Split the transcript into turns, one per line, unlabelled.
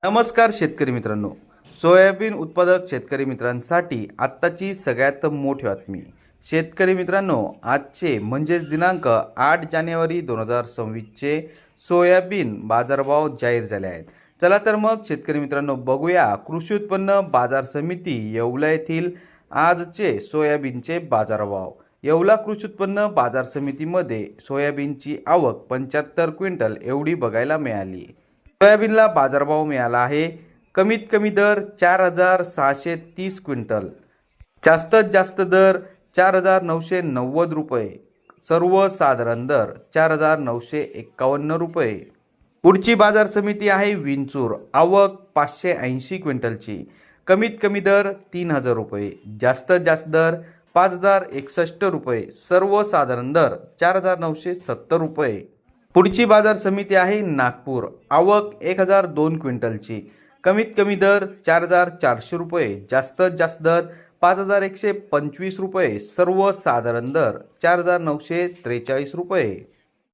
नमस्कार शेतकरी मित्रांनो. सोयाबीन उत्पादक शेतकरी मित्रांसाठी आत्ताची सगळ्यात मोठी बातमी. शेतकरी मित्रांनो, आजचे म्हणजेच दिनांक 8 जानेवारी 2026चे सोयाबीन बाजारभाव जाहीर झाले आहेत. चला तर मग शेतकरी मित्रांनो बघूया कृषी उत्पन्न बाजार समिती येवला येथील आजचे सोयाबीनचे बाजारभाव. येवला कृषी उत्पन्न बाजार समितीमध्ये सोयाबीनची आवक 75 क्विंटल एवढी बघायला मिळाली. सोयाबीनला बाजारभाव मिळाला आहे. कमीत कमी दर 4,630 क्विंटल, जास्तीत जास्त दर 4,990 रुपये, सर्वसाधारण दर 4,951 रुपये. पुढची बाजार समिती आहे विंचूर. आवक 580 क्विंटलची. कमीत कमी दर 3,000 रुपये, जास्तीत जास्त दर 5,061 रुपये, सर्वसाधारण दर 4,970 रुपये. पुढची बाजार समिती आहे नागपूर. आवक 1,002 क्विंटलची. कमीत कमी दर 4,400 रुपये, जास्तीत जास्त दर 5,125 रुपये, सर्वसाधारण दर 4,943 रुपये.